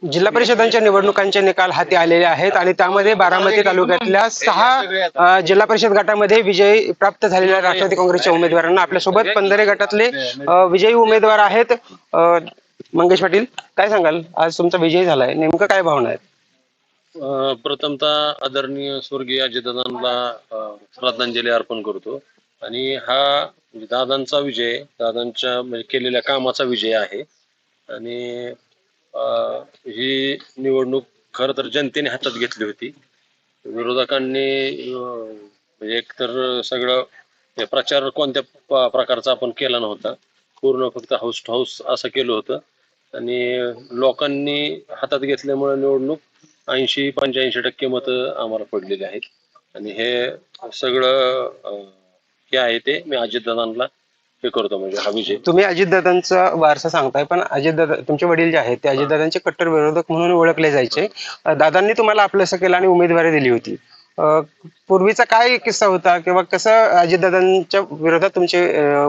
जिल्हा परिषदांच्या निवडणुकांचे निकाल हाती आलेले आहेत आणि त्यामध्ये बारामती तालुक्यातल्या 6 जिल्हा परिषद गटामध्ये विजय प्राप्त झालेल्या राष्ट्रवादी काँग्रेसच्या उमेदवारांना आपल्यासोबत पंधरे गटातले विजयी उमेदवार आहेत. मंगेश पाटील, काय सांगाल? आज तुमचा विजय झालाय, नेमकं काय भावना आहेत? प्रथमतः आदरणीय स्वर्गीय अजितदादांना श्रद्धांजली अर्पण करतो. आणि हा दादांचा विजय, दादांच्या म्हणजे केलेल्या कामाचा विजय आहे. आणि ही निवडणूक खर तर जनतेने हातात घेतली होती. विरोधकांनी म्हणजे एकतर सगळं प्रचार कोणत्या प्रकारचा आपण केला नव्हता, पूर्ण फक्त हाऊस टू हाऊस असं केलं होतं. आणि लोकांनी हातात घेतल्यामुळे निवडणूक 80-85% मतं आम्हाला पडलेली आहेत. आणि हे सगळं हे आहे ते मी अजितदादांना हे करतो, म्हणजे हा विजय. तुम्ही अजितदादांचा वारसा सांगताय, पण अजितदादा तुमचे वडील जे आहेत ते अजितदादांचे कट्टर विरोधक म्हणून ओळखले जायचे. दादांनी तुम्हाला आपलंसं केलं आणि उमेदवारी दिली होती. पूर्वीचा काय किस्सा होता किंवा कसं अजितदादांच्या विरोधात तुमचे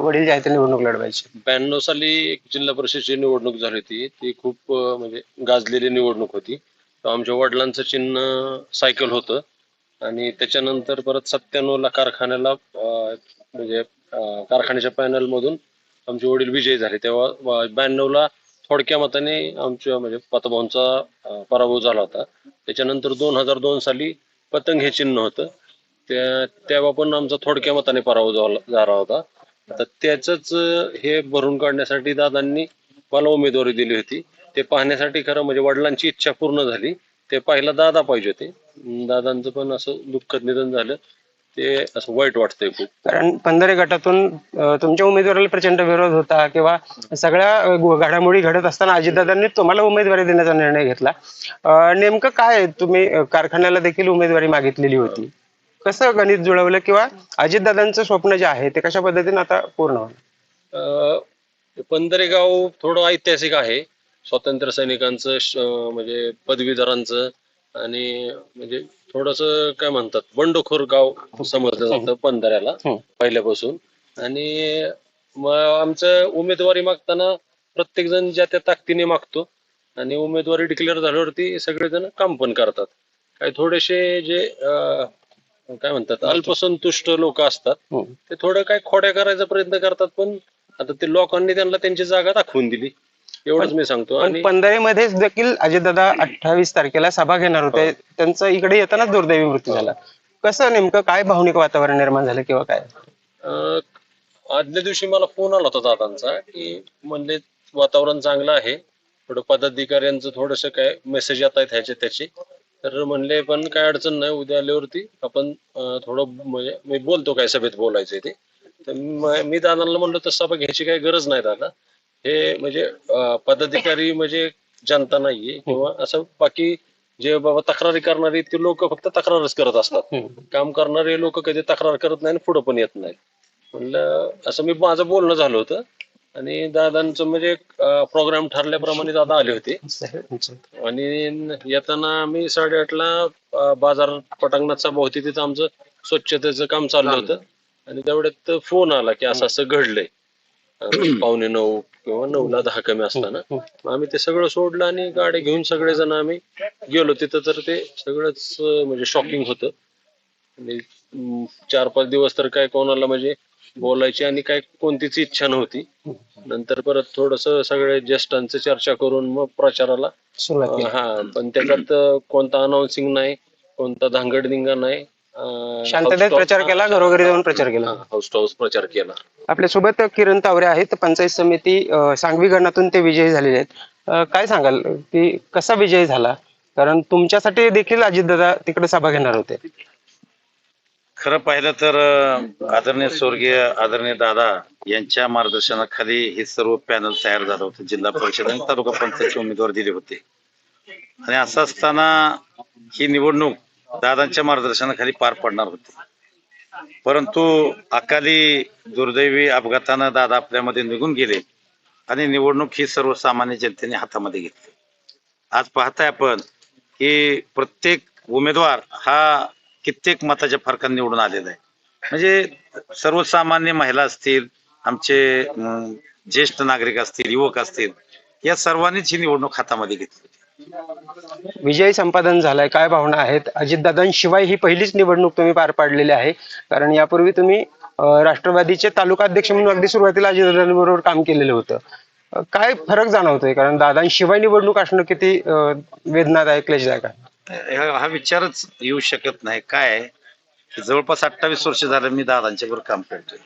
वडील जे आहेत ते निवडणूक लढवायचे? 92 साली एक जिल्हा परिषदेची निवडणूक झाली होती. ती खूप म्हणजे गाजलेली निवडणूक होती. आमच्या वडिलांचं चिन्ह सायकल होतं. आणि त्याच्यानंतर परत 97ला कारखान्याला म्हणजे कारखान्याच्या पॅनल मधून आमचे वडील विजयी झाले. तेव्हा 92ला थोडक्या मताने आमच्या म्हणजे पतभाऊंचा पराभव झाला होता. त्याच्यानंतर 2002 साली पतंग हे चिन्ह होतं. तेव्हा पण आमचा थोडक्या मताने पराभव झाला होता. तर त्याच हे भरून काढण्यासाठी दादांनी मला उमेदवारी दिली होती. ते पाहण्यासाठी खरं म्हणजे वडिलांची इच्छा पूर्ण झाली. ते पाहायला दादा पाहिजे होते. दादांचं पण असं दुःखद निधन झालं, ते असं वाईट वाटतंय खूप. कारण पंधरे गटातून तुमच्या उमेदवाराला प्रचंड विरोध होता किंवा सगळ्या घडामोडी घडत असताना अजितदादांनी तुम्हाला उमेदवारी देण्याचा निर्णय घेतला. नेमकं काय, तुम्ही कारखान्याला देखील उमेदवारी मागितलेली होती, कसं गणित जुळवलं किंवा अजितदादांचं स्वप्न जे आहे ते कशा पद्धतीने आता पूर्ण होईल? पंधरेगाव थोडं ऐतिहासिक आहे. स्वातंत्र्य सैनिकांचं म्हणजे पदवीधरांचं आणि म्हणजे थोडस काय म्हणतात बंडखोर गाव समजलं जातं पंधऱ्याला पहिल्यापासून. आणि मग आमचं उमेदवारी मागताना प्रत्येक जण ज्या त्या ताकदीने मागतो आणि उमेदवारी डिक्लेअर झाल्यावरती सगळेजण काम पण करतात. काही थोडेसे जे काय म्हणतात अल्पसंतुष्ट लोक असतात ते थोडं काय खोड्या करायचा प्रयत्न करतात. पण आता ते लोकांनी त्यांना त्यांची जागा दाखवून दिली, एवढंच मी सांगतो. आणि पंधरेमध्येच देखील अजितदादा 28 तारखेला सभा घेणार होते, त्यांचा इकडे येतानाच दुर्दैवी मृत्यू झाला. कसं नेमकं काय भावनिक वातावरण निर्माण झालं किंवा काय? आदल्या दिवशी मला फोन आला होता दादांचा की म्हणले वातावरण चांगलं आहे, थोडं पदाधिकाऱ्यांचं थोडस काय मेसेज येत आहेत ह्याचे त्याचे. तर म्हणले पण काय अडचण नाही, उद्या आल्यावरती आपण थोडं म्हणजे मी बोलतो काय सभेत बोलायचंय ते. तर मी दादांना म्हणलो तर सभा घ्यायची काही गरज नाही दादा, हे म्हणजे पदाधिकारी म्हणजे जनता नाहीये किंवा असं बाकी जे बाबा तक्रारी करणारी ते लोक फक्त तक्रारच करत असतात. काम करणारे लोक कधी तक्रार करत नाही आणि पुढे पण येत नाही. म्हणलं असं मी माझं बोलणं झालं होतं. आणि दादांचं म्हणजे प्रोग्राम ठरल्याप्रमाणे दादा आले होते. आणि येताना आम्ही 8:30ला बाजार पटांगणाचा भोवती तिथं आमचं स्वच्छतेचं काम चाललं होतं. आणि तेवढ्यात फोन आला की असं असं घडलंय. 8:45 किंवा 9:10 कमी असताना आम्ही ते सगळं सोडलं आणि गाडी घेऊन सगळेजण आम्ही गेलो तिथं. तर ते सगळंच म्हणजे शॉकिंग होतं. आणि 4-5 दिवस तर काय कोणाला म्हणजे बोलायची आणि काय कोणतीच इच्छा नव्हती. नंतर परत थोडस सगळे ज्येष्ठांचं चर्चा करून मग प्रचाराला पण त्याच्यात कोणता अनाउन्सिंग नाही, कोणता धांगडधिंगा नाही, शांततेत प्रचार केला, घरोघरी जाऊन प्रचार केला, हाऊस टू हाऊस प्रचार केला. आपल्यासोबत किरण तावरे आहेत, पंचायत समिती सांगवी गणातून ते विजयी झालेले आहेत. काय सांगाल की कसा विजय झाला? कारण तुमच्यासाठी देखील अजितदादा तिकडे सभा घेणार होते. खरं पाहिलं तर आदरणीय स्वर्गीय आदरणीय दादा यांच्या मार्गदर्शनाखाली हे सर्व पॅनल तयार झालं होतं. जिल्हा परिषद आणि तालुका पंचायतचे उमेदवार दिले होते. आणि असं असताना ही निवडणूक दादांच्या मार्गदर्शनाखाली पार पडणार होती. परंतु अकाली दुर्दैवी अपघातानं दादा आपल्यामध्ये निघून गेले आणि निवडणूक ही सर्वसामान्य जनतेने हातामध्ये घेतली. आज पाहताय आपण की प्रत्येक उमेदवार हा कित्येक मताच्या फरकाने निवडून आलेला आहे. म्हणजे सर्वसामान्य महिला असतील, आमचे ज्येष्ठ नागरिक असतील, युवक असतील, या सर्वांनीच ही निवडणूक हातामध्ये घेतली. विजय संपादन झालाय, काय भावना आहेत? अजितदादांशिवाय ही पहिलीच निवडणूक तुम्ही पार पाडलेली आहे, कारण यापूर्वी तुम्ही राष्ट्रवादीचे तालुका अध्यक्ष म्हणून अगदी सुरुवातीला अजितदादांबरोबर काम केलेलं होतं. काय फरक जाणवतोय? कारण दादांशिवाय निवडणूक असणं किती वेदनादायक, क्लेशदायक आहे. हा विचारच येऊ शकत नाही. काय आहे, की जवळपास 28 वर्ष झालं मी दादांच्या बरोबर काम करतोय.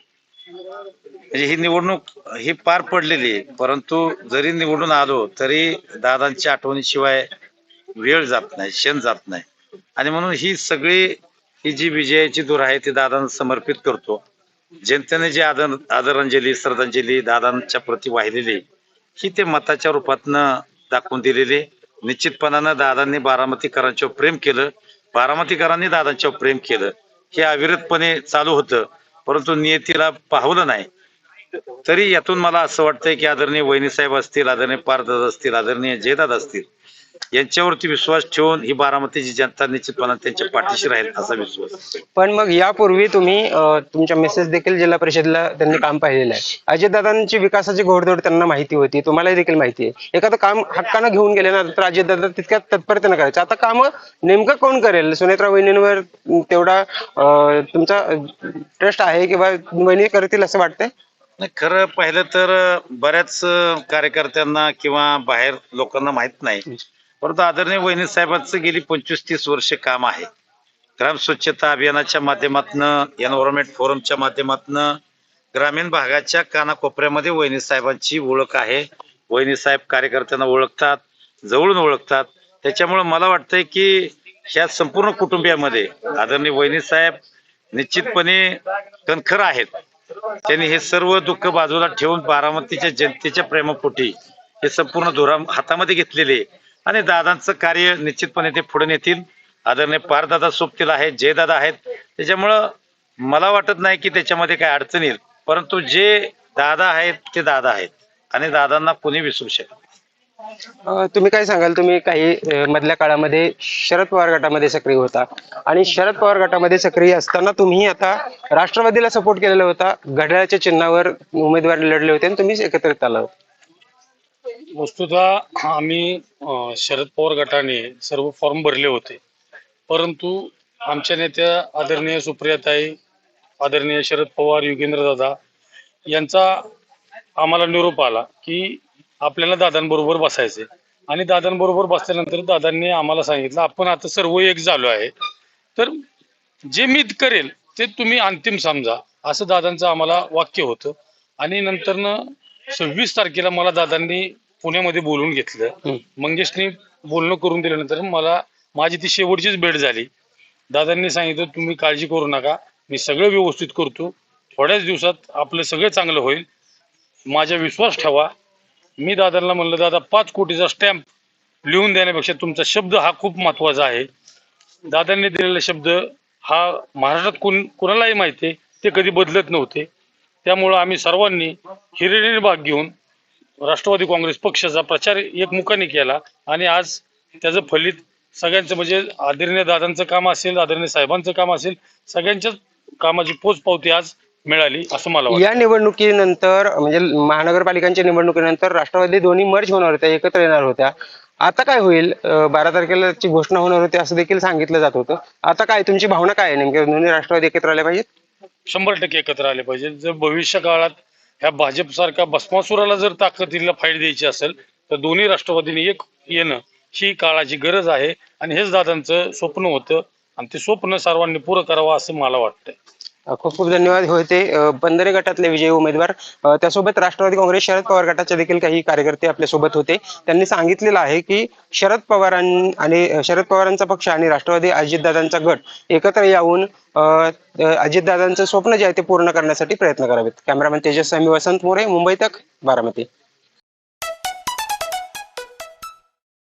म्हणजे ही निवडणूक ही पार पडलेली आहे, परंतु जरी निवडून आलो तरी दादांच्या आठवणीशिवाय वेळ जात नाही, क्षण जात नाही. आणि म्हणून ही जी विजयाची दूर आहे ती दादांना समर्पित करतो. जनतेने जी आदरांजली श्रद्धांजली दादांच्या प्रती वाहिलेली ही ते मताच्या रूपातनं दाखवून दिलेली. निश्चितपणानं दादांनी बारामतीकरांच्यावर प्रेम केलं, बारामतीकरांनी दादांच्यावर प्रेम केलं. हे अविरतपणे चालू होतं, परंतु नियतीला पाहवलं नाही. तरी यातून मला असं वाटतंय की आदरणीय वहिनीसाहेब असतील, आदरणीय पारदादा असतील, आदरणीय जयदादा असतील, यांच्यावरती विश्वास ठेवून ही बारामतीची जनता निश्चितपणे त्यांच्या पाठीशी राहील असा विश्वास. पण मग यापूर्वी तुम्ही तुमच्या मेसेज देखील जिल्हा परिषदला त्यांनी काम पाहिलेलं आहे. अजितदादांची विकासाची घोडदौड त्यांना माहिती होती, तुम्हालाही देखील माहिती आहे. एखादं काम हक्कानं घेऊन गेले ना तर अजितदादा तितक्या तत्परतेनं करायचं. आता काम नेमकं कोण करेल? सुनेत्रा वहिनींवर तेवढा तुमचा ट्रस्ट आहे किंवा वहिनी करतील असं वाटतंय? नाही, खरं पाहिलं तर बऱ्याच कार्यकर्त्यांना किंवा बाहेर लोकांना माहित नाही, परंतु आदरणीय वहिनी साहेबांचं गेली 25-30 वर्ष काम आहे. ग्राम स्वच्छता अभियानाच्या माध्यमातून, एन्व्हायरमेंट फोरमच्या माध्यमातून ग्रामीण भागाच्या कानाकोपऱ्यामध्ये वहिनी साहेबांची ओळख आहे. वहिनी साहेब कार्यकर्त्यांना ओळखतात, जवळून ओळखतात. त्याच्यामुळे मला वाटतंय की ह्या संपूर्ण कुटुंबियामध्ये आदरणीय वहिनी साहेब निश्चितपणे कणखर आहेत. त्यांनी हे सर्व दुःख बाजूला ठेवून बारामतीच्या जनतेच्या प्रेमापोटी हे संपूर्ण धोरा हातामध्ये घेतलेले आणि दादांचं कार्य निश्चितपणे ते पुढे नेतील. आदरणीय पारदादा सोबतील आहेत, जयदादा आहेत. त्याच्यामुळं मला वाटत नाही की त्याच्यामध्ये काय अडचण येईल, परंतु जे दादा आहेत ते दादा आहेत आणि दादांना कोणी विसरू शकत नाही. तुम्ही काय सांगाल? तुम्ही काही मधल्या काळामध्ये शरद पवार गटामध्ये सक्रिय होता आणि शरद पवार गटामध्ये सक्रिय असताना तुम्ही आता राष्ट्रवादीला सपोर्ट केलेला होता, घड्याळाच्या चिन्हावर उमेदवारी लढले होते आणि तुम्ही एकत्रित आला होता. वस्तुतः आम्ही शरद पवार गटाने सर्व फॉर्म भरले होते, परंतु आमच्या नेत्या आदरणीय सुप्रियाताई, आदरणीय शरद पवार, युगेंद्र दादा यांचा आम्हाला निरोप आला की आपल्याला दादांबरोबर बसायचे. आणि दादांबरोबर बसल्यानंतर दादांनी आम्हाला सांगितलं आपण आता सर्व एक झालो आहे, तर जे मी करेल ते तुम्ही अंतिम समजा, असं दादांचं आम्हाला वाक्य होतं. आणि नंतरनं 26 तारखेला मला दादांनी पुण्यामध्ये बोलवून घेतलं. मंगेशनी बोलणं करून दिल्यानंतर माझी ती शेवटचीच भेट झाली. दादांनी सांगितलं तुम्ही काळजी करू नका, मी सगळं व्यवस्थित करतो, थोड्याच दिवसात आपलं सगळं चांगलं होईल, माझा विश्वास ठेवा. मी दादांना म्हणलं दादा 5 कोटीचा स्टॅम्प लिहून देण्यापेक्षा तुमचा शब्द हा खूप महत्वाचा आहे. दादांनी दिलेला शब्द हा महाराष्ट्रात कोणालाही माहिती आहे, ते कधी बदलत नव्हते. त्यामुळं आम्ही सर्वांनी हिरिरीने भाग घेऊन राष्ट्रवादी काँग्रेस पक्षाचा प्रचार एकमुखाने केला आणि आज त्याचं फलित सगळ्यांचं म्हणजे आदरणीय दादांचं काम असेल, आदरणीय साहेबांचं काम असेल, सगळ्यांच्याच कामाची पोचपावती आज मिळाली असं मला वाटतं. या निवडणुकीनंतर म्हणजे महानगरपालिकांच्या निवडणुकीनंतर राष्ट्रवादी दोन्ही मर्ज होणार होत्या, एकत्र येणार होत्या. आता काय होईल? 12 तारखेला ची घोषणा होणार होती असं देखील सांगितलं जात होतं. आता काय तुमची भावना काय आहे नेमक्या? दोन्ही राष्ट्रवादी एकत्र आले पाहिजेत? 100% एकत्र आले पाहिजे. जर भविष्य काळात ह्या भाजप सारख्या भस्मासुराला जर ताकदीला फाईट द्यायची असेल तर दोन्ही राष्ट्रवादीने एक येणं ही काळाची गरज आहे आणि हेच दादांचं स्वप्न होतं आणि ते स्वप्न सर्वांनी पुरं करावं असं मला वाटतंय. खूप खूप धन्यवाद. होते बंदरे गटातले विजयी उमेदवार, त्यासोबत राष्ट्रवादी काँग्रेस शरद पवार गटाचे देखील काही कार्यकर्ते आपल्या सोबत होते. त्यांनी सांगितलेलं आहे की शरद पवारांचा पक्ष आणि राष्ट्रवादी अजितदादांचा गट एकत्र येऊन अजितदादांचं स्वप्न जे आहे ते पूर्ण करण्यासाठी प्रयत्न करावेत. कॅमेरामॅन तेजस स्वामी, वसंत मोरे, मुंबई तक, बारामती.